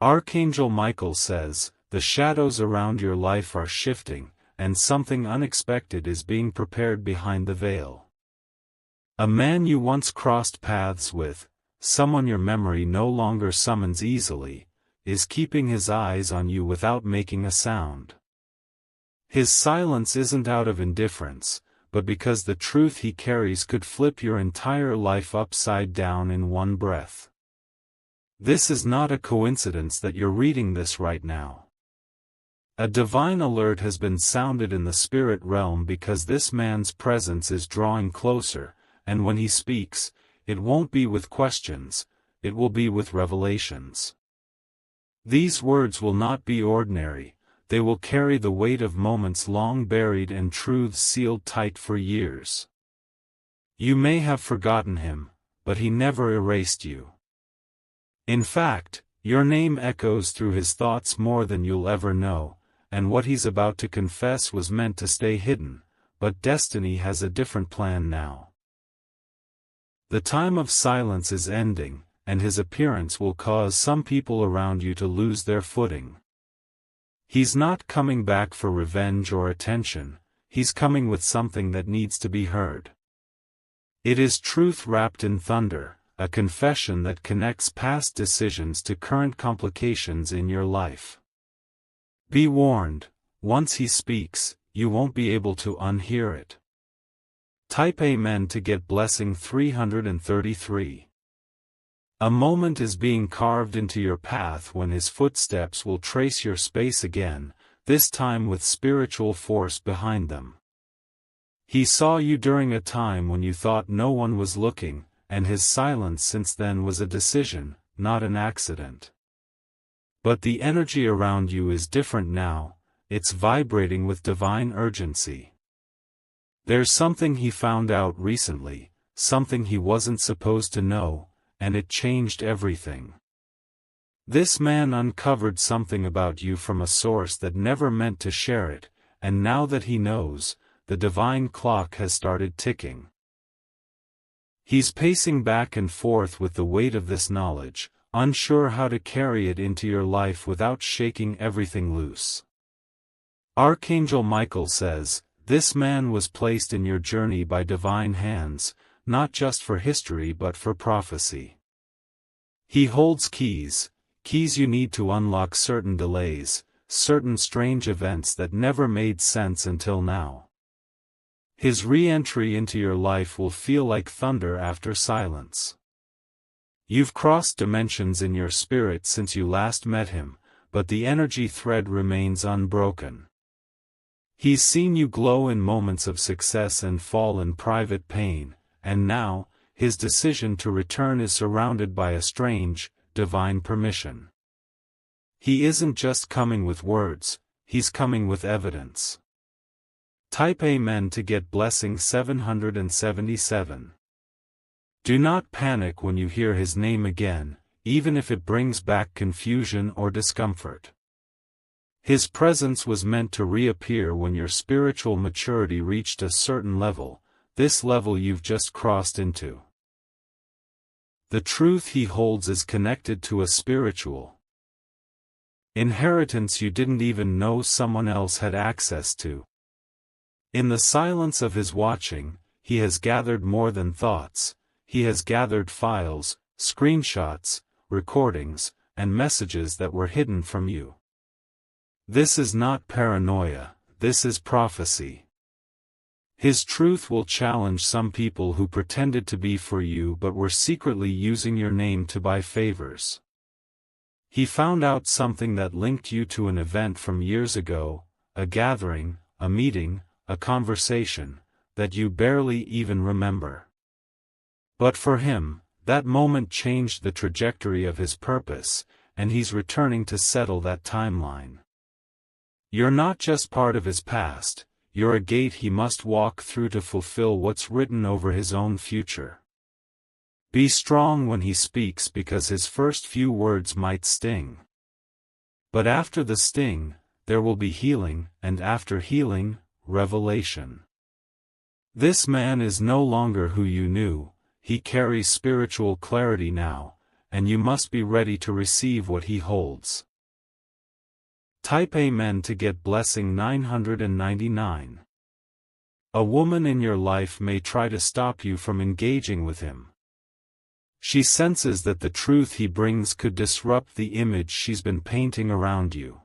Archangel Michael says, the shadows around your life are shifting, and something unexpected is being prepared behind the veil. A man you once crossed paths with, someone your memory no longer summons easily, is keeping his eyes on you without making a sound. His silence isn't out of indifference, but because the truth he carries could flip your entire life upside down in one breath. This is not a coincidence that you're reading this right now. A divine alert has been sounded in the spirit realm because this man's presence is drawing closer, and when he speaks, it won't be with questions, it will be with revelations. These words will not be ordinary, they will carry the weight of moments long buried and truths sealed tight for years. You may have forgotten him, but he never erased you. In fact, your name echoes through his thoughts more than you'll ever know, and what he's about to confess was meant to stay hidden, but destiny has a different plan now. The time of silence is ending, and his appearance will cause some people around you to lose their footing. He's not coming back for revenge or attention, he's coming with something that needs to be heard. It is truth wrapped in thunder, a confession that connects past decisions to current complications in your life. Be warned, once he speaks, you won't be able to unhear it. Type Amen to get blessing 333. A moment is being carved into your path when his footsteps will trace your space again, this time with spiritual force behind them. He saw you during a time when you thought no one was looking, and his silence since then was a decision, not an accident. But the energy around you is different now, it's vibrating with divine urgency. There's something he found out recently, something he wasn't supposed to know, and it changed everything. This man uncovered something about you from a source that never meant to share it, and now that he knows, the divine clock has started ticking. He's pacing back and forth with the weight of this knowledge, unsure how to carry it into your life without shaking everything loose. Archangel Michael says, this man was placed in your journey by divine hands, not just for history but for prophecy. He holds keys you need to unlock certain delays, certain strange events that never made sense until now. His re-entry into your life will feel like thunder after silence. You've crossed dimensions in your spirit since you last met him, but the energy thread remains unbroken. He's seen you glow in moments of success and fall in private pain, and now, his decision to return is surrounded by a strange, divine permission. He isn't just coming with words, he's coming with evidence. Type Amen to get blessing 777. Do not panic when you hear his name again, even if it brings back confusion or discomfort. His presence was meant to reappear when your spiritual maturity reached a certain level, this level you've just crossed into. The truth he holds is connected to a spiritual inheritance you didn't even know someone else had access to. In the silence of his watching, he has gathered more than thoughts, he has gathered files, screenshots, recordings, and messages that were hidden from you. This is not paranoia, this is prophecy. His truth will challenge some people who pretended to be for you but were secretly using your name to buy favors. He found out something that linked you to an event from years ago, a gathering, a meeting, a conversation, that you barely even remember. But for him, that moment changed the trajectory of his purpose, and he's returning to settle that timeline. You're not just part of his past, you're a gate he must walk through to fulfill what's written over his own future. Be strong when he speaks because his first few words might sting. But after the sting, there will be healing, and after healing, revelation. This man is no longer who you knew, he carries spiritual clarity now, and you must be ready to receive what he holds. Type Amen to get blessing 999. A woman in your life may try to stop you from engaging with him. She senses that the truth he brings could disrupt the image she's been painting around you.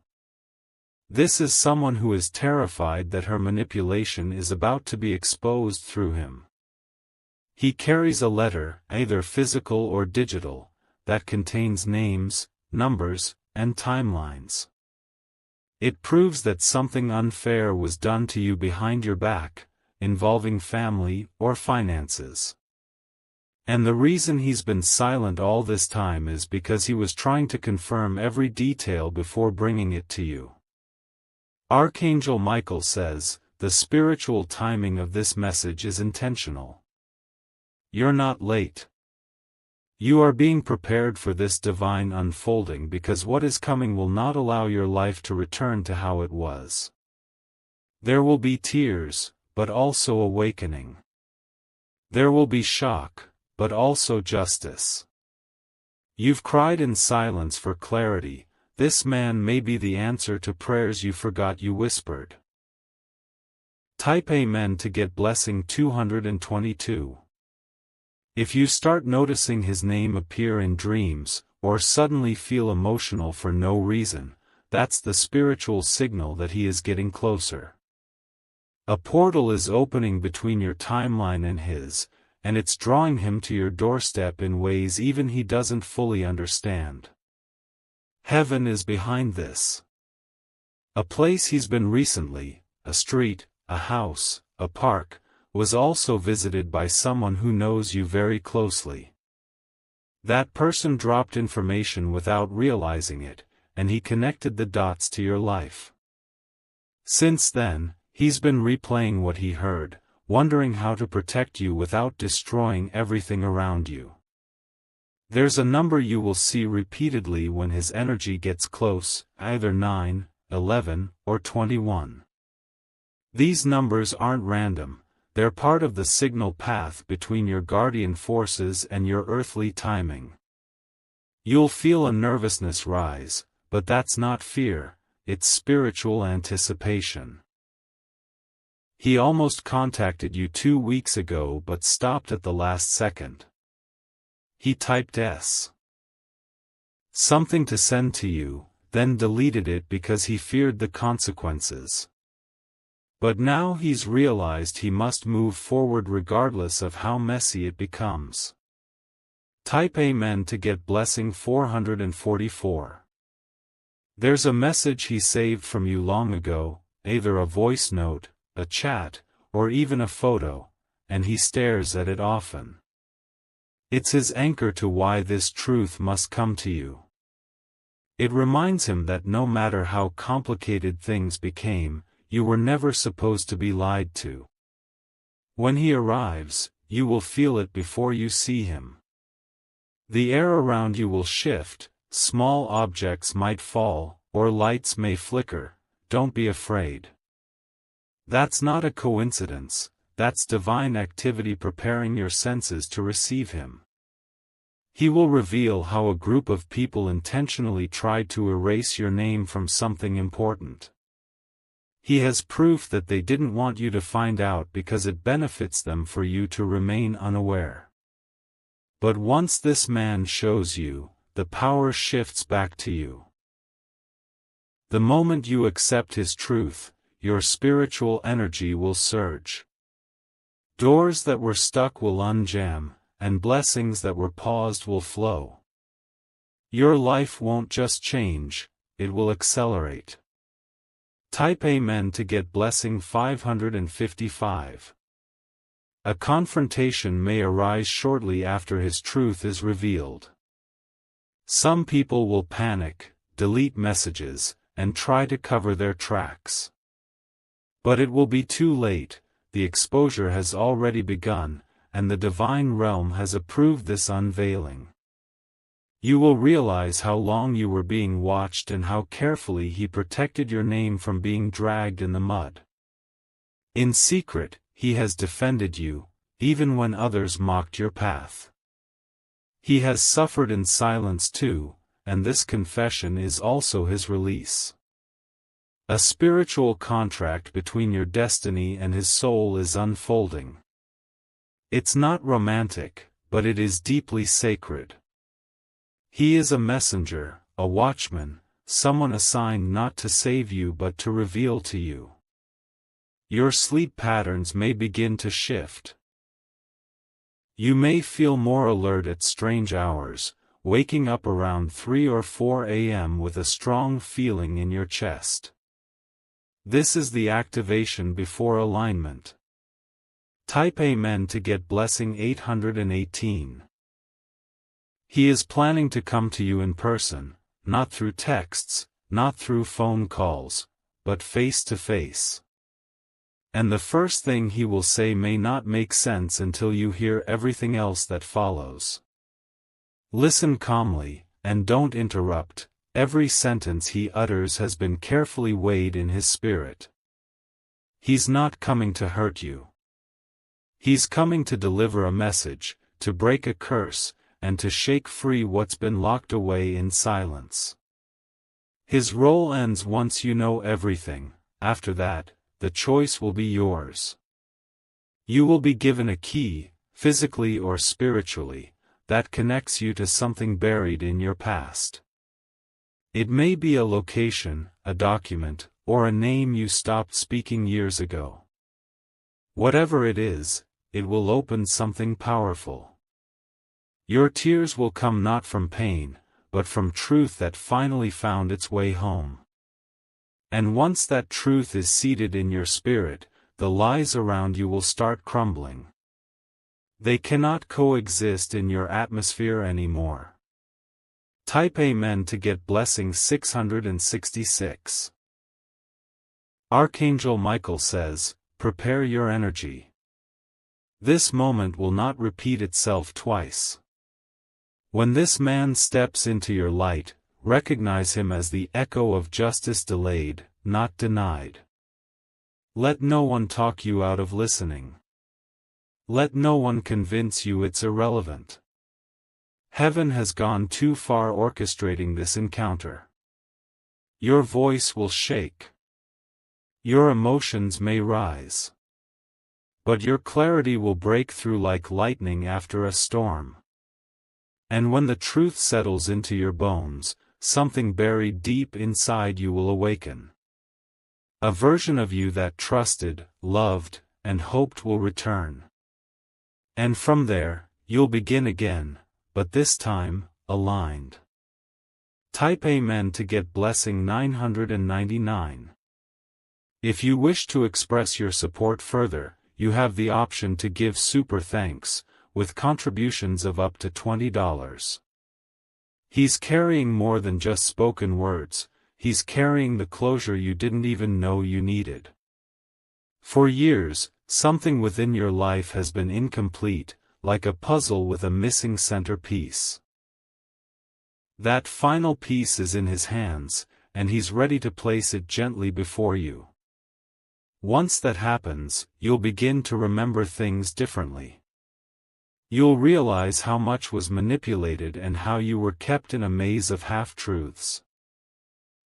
This is someone who is terrified that her manipulation is about to be exposed through him. He carries a letter, either physical or digital, that contains names, numbers, and timelines. It proves that something unfair was done to you behind your back, involving family or finances. And the reason he's been silent all this time is because he was trying to confirm every detail before bringing it to you. Archangel Michael says, the spiritual timing of this message is intentional. You're not late. You are being prepared for this divine unfolding because what is coming will not allow your life to return to how it was. There will be tears, but also awakening. There will be shock, but also justice. You've cried in silence for clarity. This man may be the answer to prayers you forgot you whispered. Type Amen to get blessing 222. If you start noticing his name appear in dreams, or suddenly feel emotional for no reason, that's the spiritual signal that he is getting closer. A portal is opening between your timeline and his, and it's drawing him to your doorstep in ways even he doesn't fully understand. Heaven is behind this. A place he's been recently, a street, a house, a park, was also visited by someone who knows you very closely. That person dropped information without realizing it, and he connected the dots to your life. Since then, he's been replaying what he heard, wondering how to protect you without destroying everything around you. There's a number you will see repeatedly when his energy gets close, either 9, 11, or 21. These numbers aren't random, they're part of the signal path between your guardian forces and your earthly timing. You'll feel a nervousness rise, but that's not fear, it's spiritual anticipation. He almost contacted you 2 weeks ago but stopped at the last second. He typed something to send to you, then deleted it because he feared the consequences. But now he's realized he must move forward regardless of how messy it becomes. Type Amen to get blessing 444. There's a message he saved from you long ago, either a voice note, a chat, or even a photo, and he stares at it often. It's his anchor to why this truth must come to you. It reminds him that no matter how complicated things became, you were never supposed to be lied to. When he arrives, you will feel it before you see him. The air around you will shift, small objects might fall, or lights may flicker. Don't be afraid. That's not a coincidence, that's divine activity preparing your senses to receive him. He will reveal how a group of people intentionally tried to erase your name from something important. He has proof that they didn't want you to find out because it benefits them for you to remain unaware. But once this man shows you, the power shifts back to you. The moment you accept his truth, your spiritual energy will surge. Doors that were stuck will unjam, and blessings that were paused will flow. Your life won't just change, it will accelerate. Type Amen to get blessing 555. A confrontation may arise shortly after his truth is revealed. Some people will panic, delete messages, and try to cover their tracks. But it will be too late, the exposure has already begun, and the divine realm has approved this unveiling. You will realize how long you were being watched and how carefully he protected your name from being dragged in the mud. In secret, he has defended you, even when others mocked your path. He has suffered in silence too, and this confession is also his release. A spiritual contract between your destiny and his soul is unfolding. It's not romantic, but it is deeply sacred. He is a messenger, a watchman, someone assigned not to save you but to reveal to you. Your sleep patterns may begin to shift. You may feel more alert at strange hours, waking up around 3 or 4 a.m. with a strong feeling in your chest. This is the activation before alignment. Type Amen to get blessing 818. He is planning to come to you in person, not through texts, not through phone calls, but face to face. And the first thing he will say may not make sense until you hear everything else that follows. Listen calmly, and don't interrupt. Every sentence he utters has been carefully weighed in his spirit. He's not coming to hurt you. He's coming to deliver a message, to break a curse, and to shake free what's been locked away in silence. His role ends once you know everything. After that, the choice will be yours. You will be given a key, physically or spiritually, that connects you to something buried in your past. It may be a location, a document, or a name you stopped speaking years ago. Whatever it is, it will open something powerful. Your tears will come not from pain, but from truth that finally found its way home. And once that truth is seated in your spirit, the lies around you will start crumbling. They cannot coexist in your atmosphere anymore. Type Amen to get blessing 666. Archangel Michael says, prepare your energy. This moment will not repeat itself twice. When this man steps into your light, recognize him as the echo of justice delayed, not denied. Let no one talk you out of listening. Let no one convince you it's irrelevant. Heaven has gone too far orchestrating this encounter. Your voice will shake. Your emotions may rise. But your clarity will break through like lightning after a storm. And when the truth settles into your bones, something buried deep inside you will awaken. A version of you that trusted, loved, and hoped will return. And from there, you'll begin again, but this time, aligned. Type Amen to get blessing 999. If you wish to express your support further, you have the option to give super thanks, with contributions of up to $20. He's carrying more than just spoken words, he's carrying the closure you didn't even know you needed. For years, something within your life has been incomplete, like a puzzle with a missing centerpiece. That final piece is in his hands, and he's ready to place it gently before you. Once that happens, you'll begin to remember things differently. You'll realize how much was manipulated and how you were kept in a maze of half-truths.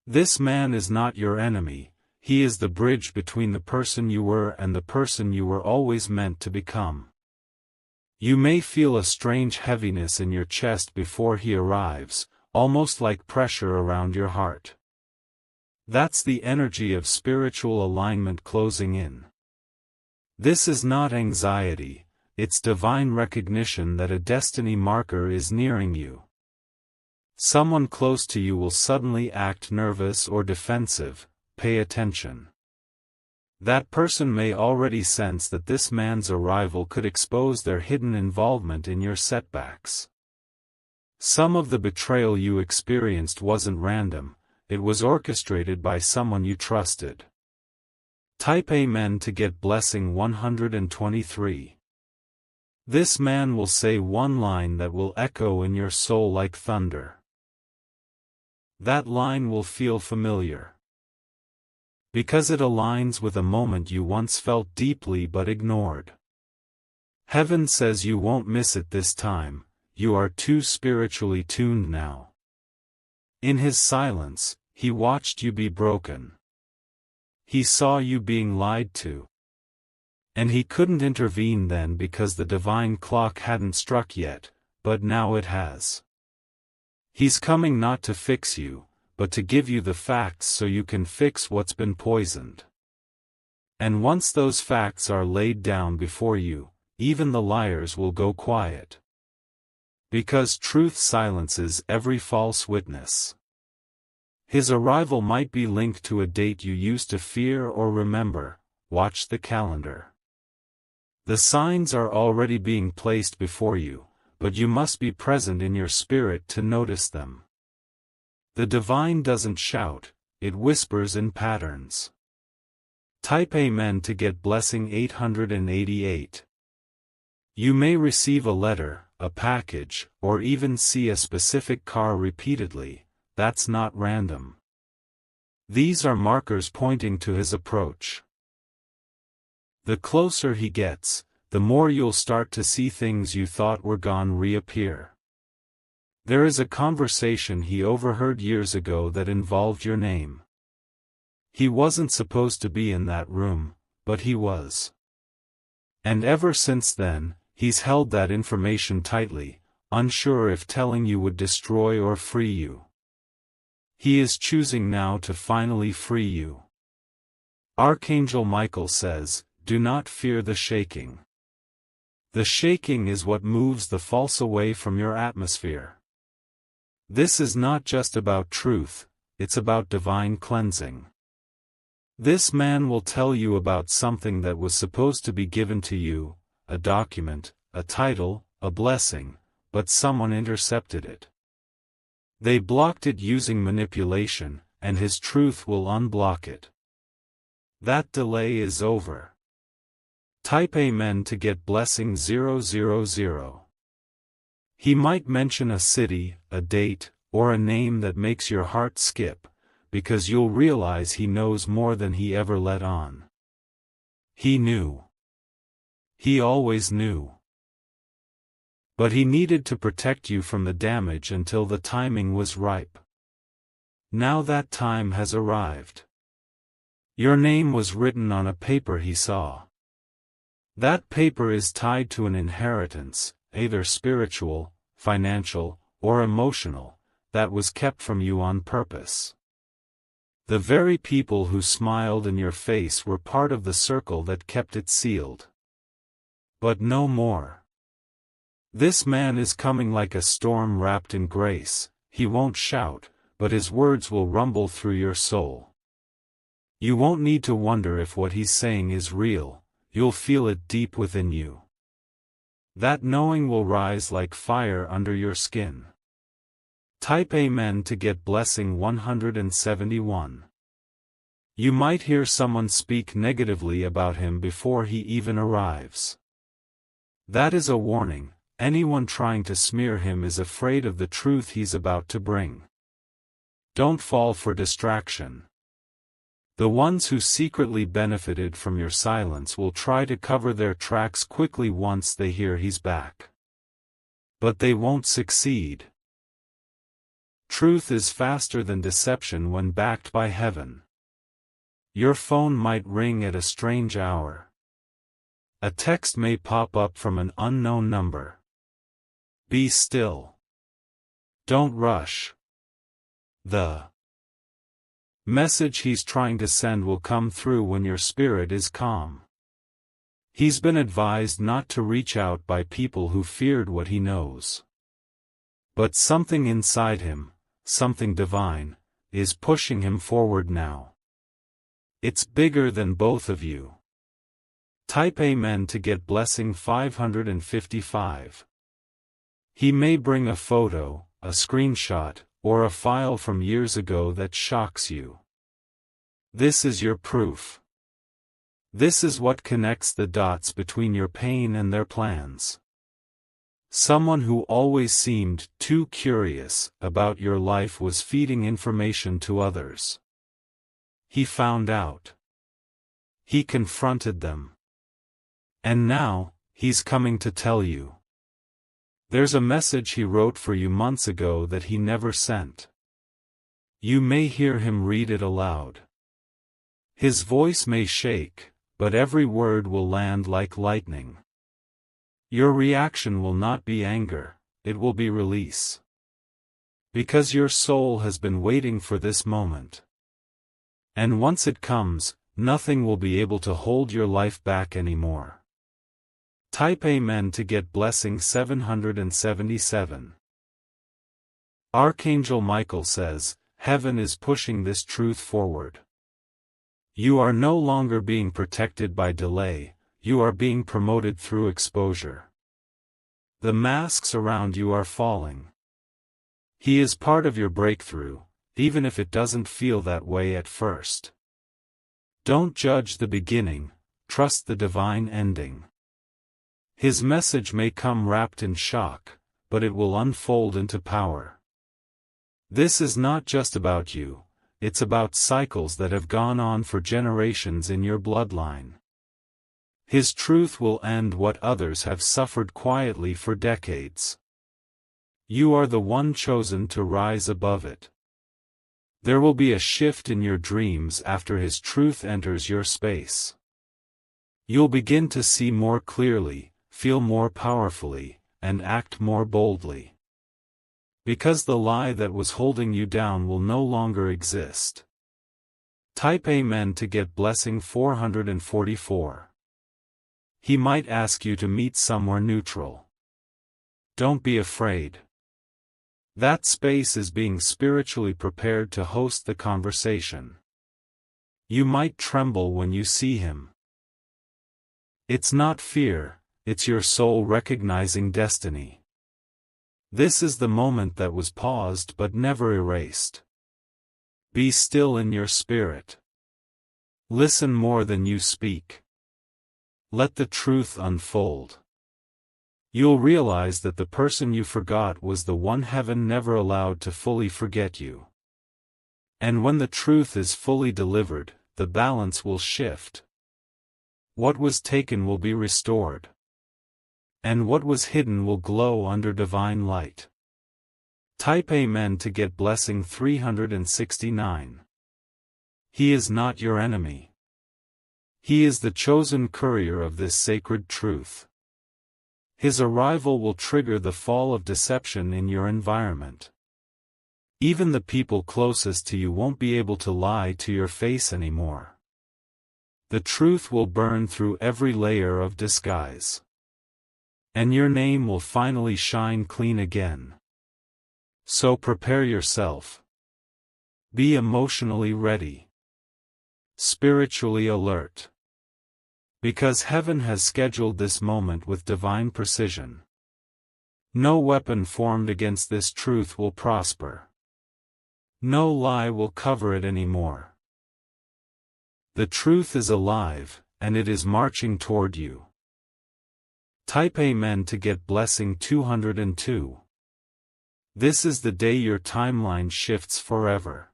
This man is not your enemy, he is the bridge between the person you were and the person you were always meant to become. You may feel a strange heaviness in your chest before he arrives, almost like pressure around your heart. That's the energy of spiritual alignment closing in. This is not anxiety, it's divine recognition that a destiny marker is nearing you. Someone close to you will suddenly act nervous or defensive, pay attention. That person may already sense that this man's arrival could expose their hidden involvement in your setbacks. Some of the betrayal you experienced wasn't random, it was orchestrated by someone you trusted. Type Amen to get blessing 123. This man will say one line that will echo in your soul like thunder. That line will feel familiar. Because it aligns with a moment you once felt deeply but ignored. Heaven says you won't miss it this time, you are too spiritually tuned now. In his silence, he watched you be broken. He saw you being lied to. And he couldn't intervene then because the divine clock hadn't struck yet, but now it has. He's coming not to fix you, but to give you the facts so you can fix what's been poisoned. And once those facts are laid down before you, even the liars will go quiet. Because truth silences every false witness. His arrival might be linked to a date you used to fear or remember. Watch the calendar. The signs are already being placed before you, but you must be present in your spirit to notice them. The divine doesn't shout, it whispers in patterns. Type Amen to get blessing 888. You may receive a letter, a package, or even see a specific car repeatedly. That's not random. These are markers pointing to his approach. The closer he gets, the more you'll start to see things you thought were gone reappear. There is a conversation he overheard years ago that involved your name. He wasn't supposed to be in that room, but he was. And ever since then, he's held that information tightly, unsure if telling you would destroy or free you. He is choosing now to finally free you. Archangel Michael says, do not fear the shaking. The shaking is what moves the false away from your atmosphere. This is not just about truth, it's about divine cleansing. This man will tell you about something that was supposed to be given to you, a document, a title, a blessing, but someone intercepted it. They blocked it using manipulation, and his truth will unblock it. That delay is over. Type Amen to get blessing 000. He might mention a city, a date, or a name that makes your heart skip, because you'll realize he knows more than he ever let on. He knew. He always knew. But he needed to protect you from the damage until the timing was ripe. Now that time has arrived. Your name was written on a paper he saw. That paper is tied to an inheritance, either spiritual, financial, or emotional, that was kept from you on purpose. The very people who smiled in your face were part of the circle that kept it sealed. But no more. This man is coming like a storm wrapped in grace. He won't shout, but his words will rumble through your soul. You won't need to wonder if what he's saying is real, you'll feel it deep within you. That knowing will rise like fire under your skin. Type Amen to get blessing 171. You might hear someone speak negatively about him before he even arrives. That is a warning. Anyone trying to smear him is afraid of the truth he's about to bring. Don't fall for distraction. The ones who secretly benefited from your silence will try to cover their tracks quickly once they hear he's back. But they won't succeed. Truth is faster than deception when backed by heaven. Your phone might ring at a strange hour. A text may pop up from an unknown number. Be still. Don't rush. The message he's trying to send will come through when your spirit is calm. He's been advised not to reach out by people who feared what he knows. But something inside him, something divine, is pushing him forward now. It's bigger than both of you. Type Amen to get blessing 555. He may bring a photo, a screenshot, or a file from years ago that shocks you. This is your proof. This is what connects the dots between your pain and their plans. Someone who always seemed too curious about your life was feeding information to others. He found out. He confronted them. And now, he's coming to tell you. There's a message he wrote for you months ago that he never sent. You may hear him read it aloud. His voice may shake, but every word will land like lightning. Your reaction will not be anger, it will be release. Because your soul has been waiting for this moment. And once it comes, nothing will be able to hold your life back anymore. Type Amen to get blessing 777. Archangel Michael says, Heaven is pushing this truth forward. You are no longer being protected by delay, you are being promoted through exposure. The masks around you are falling. He is part of your breakthrough, even if it doesn't feel that way at first. Don't judge the beginning, trust the divine ending. His message may come wrapped in shock, but it will unfold into power. This is not just about you, it's about cycles that have gone on for generations in your bloodline. His truth will end what others have suffered quietly for decades. You are the one chosen to rise above it. There will be a shift in your dreams after his truth enters your space. You'll begin to see more clearly, feel more powerfully, and act more boldly. Because the lie that was holding you down will no longer exist. Type Amen to get blessing 444. He might ask you to meet somewhere neutral. Don't be afraid. That space is being spiritually prepared to host the conversation. You might tremble when you see him. It's not fear, it's your soul recognizing destiny. This is the moment that was paused but never erased. Be still in your spirit. Listen more than you speak. Let the truth unfold. You'll realize that the person you forgot was the one heaven never allowed to fully forget you. And when the truth is fully delivered, the balance will shift. What was taken will be restored. And what was hidden will glow under divine light. Type Amen to get blessing 369. He is not your enemy. He is the chosen courier of this sacred truth. His arrival will trigger the fall of deception in your environment. Even the people closest to you won't be able to lie to your face anymore. The truth will burn through every layer of disguise. And your name will finally shine clean again. So prepare yourself. Be emotionally ready. Spiritually alert. Because heaven has scheduled this moment with divine precision. No weapon formed against this truth will prosper. No lie will cover it anymore. The truth is alive, and it is marching toward you. Type Amen to get blessing 202. This is the day your timeline shifts forever.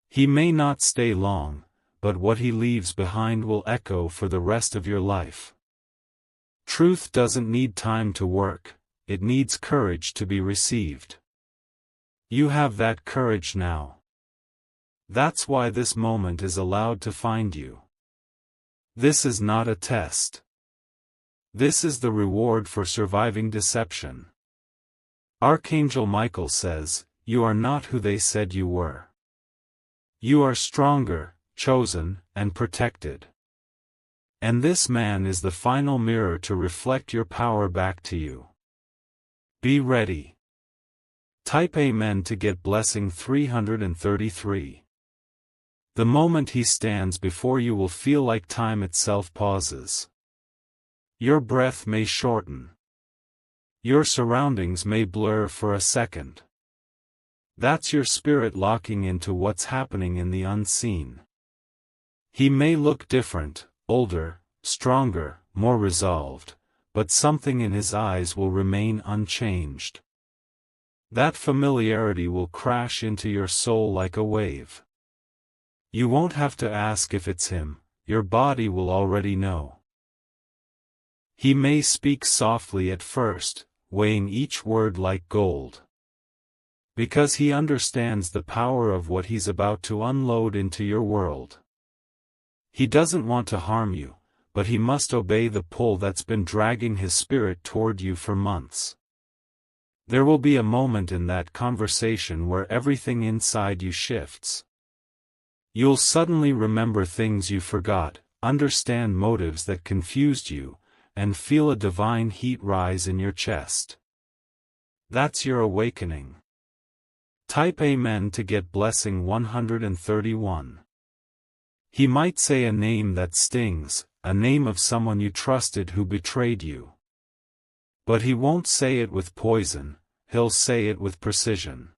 He may not stay long, but what he leaves behind will echo for the rest of your life. Truth doesn't need time to work, it needs courage to be received. You have that courage now. That's why this moment is allowed to find you. This is not a test. This is the reward for surviving deception. Archangel Michael says, you are not who they said you were. You are stronger, chosen, and protected. And this man is the final mirror to reflect your power back to you. Be ready. Type Amen to get blessing 333. The moment he stands before you will feel like time itself pauses. Your breath may shorten. Your surroundings may blur for a second. That's your spirit locking into what's happening in the unseen. He may look different, older, stronger, more resolved, but something in his eyes will remain unchanged. That familiarity will crash into your soul like a wave. You won't have to ask if it's him, your body will already know. He may speak softly at first, weighing each word like gold. Because he understands the power of what he's about to unload into your world. He doesn't want to harm you, but he must obey the pull that's been dragging his spirit toward you for months. There will be a moment in that conversation where everything inside you shifts. You'll suddenly remember things you forgot, understand motives that confused you, and feel a divine heat rise in your chest. That's your awakening. Type Amen to get blessing 131. He might say a name that stings, a name of someone you trusted who betrayed you. But he won't say it with poison, he'll say it with precision.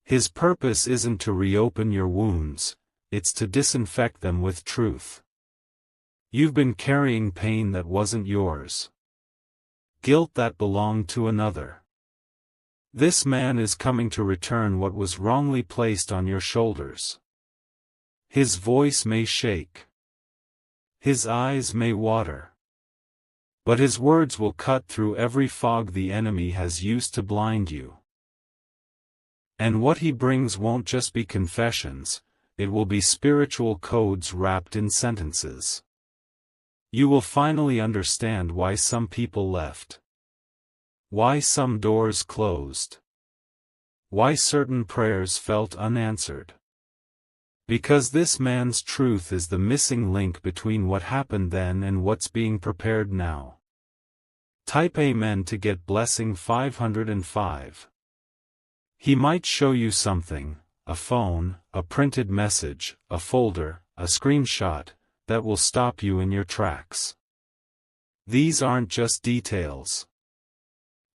His purpose isn't to reopen your wounds, it's to disinfect them with truth. You've been carrying pain that wasn't yours. Guilt that belonged to another. This man is coming to return what was wrongly placed on your shoulders. His voice may shake. His eyes may water. But his words will cut through every fog the enemy has used to blind you. And what he brings won't just be confessions, it will be spiritual codes wrapped in sentences. You will finally understand why some people left. Why some doors closed. Why certain prayers felt unanswered. Because this man's truth is the missing link between what happened then and what's being prepared now. Type Amen to get blessing 505. He might show you something, a phone, a printed message, a folder, a screenshot, that will stop you in your tracks. These aren't just details.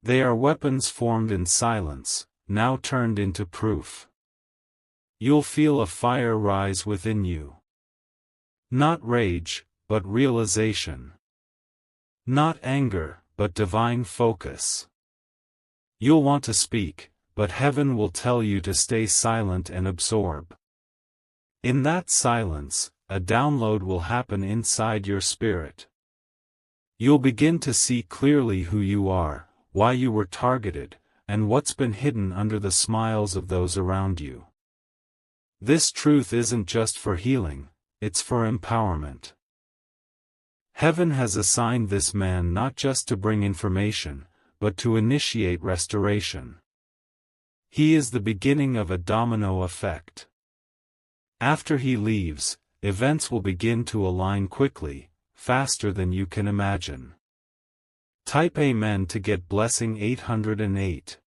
They are weapons formed in silence, now turned into proof. You'll feel a fire rise within you. Not rage, but realization. Not anger, but divine focus. You'll want to speak, but heaven will tell you to stay silent and absorb. In that silence, a download will happen inside your spirit. You'll begin to see clearly who you are, why you were targeted, and what's been hidden under the smiles of those around you. This truth isn't just for healing, it's for empowerment. Heaven has assigned this man not just to bring information, but to initiate restoration. He is the beginning of a domino effect. After he leaves, events will begin to align quickly, faster than you can imagine. Type Amen to get blessing 808.